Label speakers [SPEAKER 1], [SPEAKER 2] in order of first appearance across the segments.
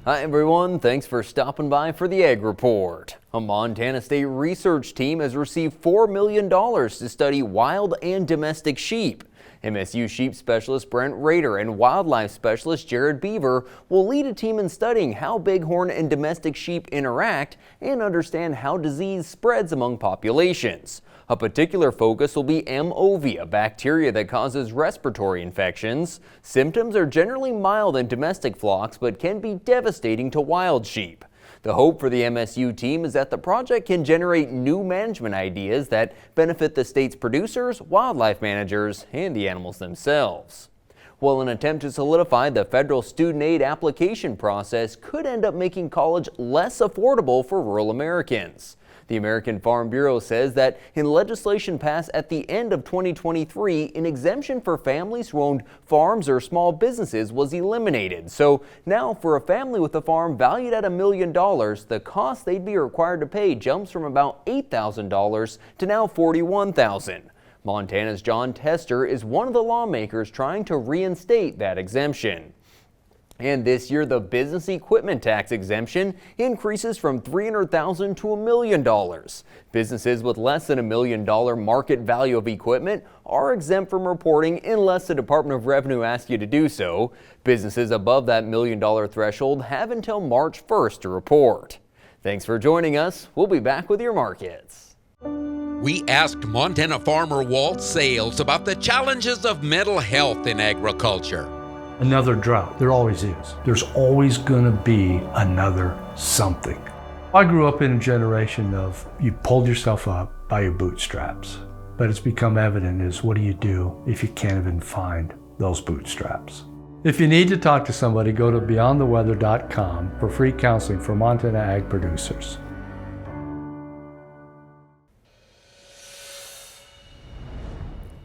[SPEAKER 1] Hi everyone, thanks for stopping by for the Ag Report. A Montana State research team has received $4 million to study wild and domestic sheep. MSU sheep specialist Brent Rader and wildlife specialist Jared Beaver will lead a team in studying how bighorn and domestic sheep interact and understand how disease spreads among populations. A particular focus will be M. ovi, a bacteria that causes respiratory infections. Symptoms are generally mild in domestic flocks but can be devastating to wild sheep. The hope for the MSU team is that the project can generate new management ideas that benefit the state's producers, wildlife managers, and the animals themselves. Well, an attempt to solidify the federal student aid application process could end up making college less affordable for rural Americans. The American Farm Bureau says that in legislation passed at the end of 2023, an exemption for families who owned farms or small businesses was eliminated. So now for a family with a farm valued at $1 million, the cost they'd be required to pay jumps from about $8,000 to now $41,000. Montana's John Tester is one of the lawmakers trying to reinstate that exemption. And this year, the business equipment tax exemption increases from $300,000 to $1 million. Businesses with less than $1 million market value of equipment are exempt from reporting unless the Department of Revenue asks you to do so. Businesses above that $1 million threshold have until March 1st to report. Thanks for joining us. We'll be back with your markets.
[SPEAKER 2] We asked Montana farmer Walt Sales about the challenges of mental health in agriculture.
[SPEAKER 3] Another drought. There always is. There's always going to be another something. I grew up in a generation of you pulled yourself up by your bootstraps. But it's become evident is what do you do if you can't even find those bootstraps? If you need to talk to somebody, go to beyondtheweather.com for free counseling for Montana ag producers.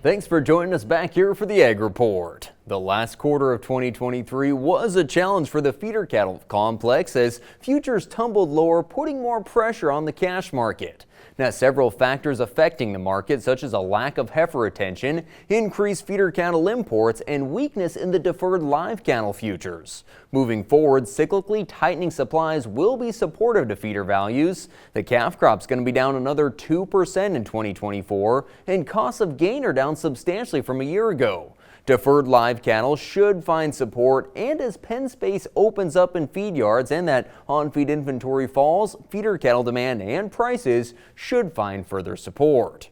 [SPEAKER 1] Thanks for joining us back here for the Ag Report. The last quarter of 2023 was a challenge for the feeder cattle complex as futures tumbled lower, putting more pressure on the cash market. Now, several factors affecting the market, such as a lack of heifer retention, increased feeder cattle imports, and weakness in the deferred live cattle futures. Moving forward, cyclically tightening supplies will be supportive to feeder values. The calf crop's going to be down another 2% in 2024, and costs of gain are down substantially from a year ago. Deferred live cattle should find support, and as pen space opens up in feed yards and that on-feed inventory falls, feeder cattle demand and prices should find further support.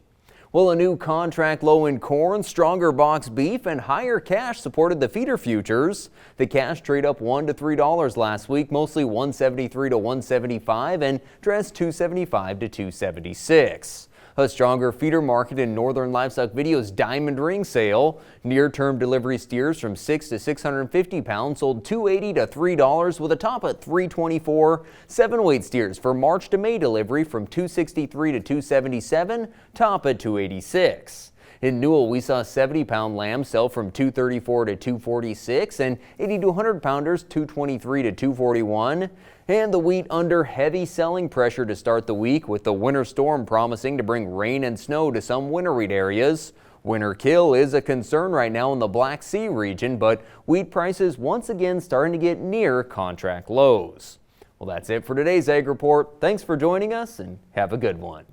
[SPEAKER 1] Well, a new contract low in corn, stronger box beef, and higher cash supported the feeder futures. The cash trade up $1 to $3 last week, mostly $173 to $175 and dressed $275 to $276. A stronger feeder market in Northern Livestock Video's Diamond Ring sale. Near-term delivery steers from 6 to 650 pounds sold $280 to $3 with a top at $324. 7-weight steers for March to May delivery from $263 to $277, top at $286. In Newell, we saw 70-pound lambs sell from $234 to $246 and 80 to 100-pounders $223 to $241. And the wheat under heavy selling pressure to start the week, with the winter storm promising to bring rain and snow to some winter wheat areas. Winter kill is a concern right now in the Black Sea region, but wheat prices once again starting to get near contract lows. Well, that's it for today's Ag Report. Thanks for joining us and have a good one.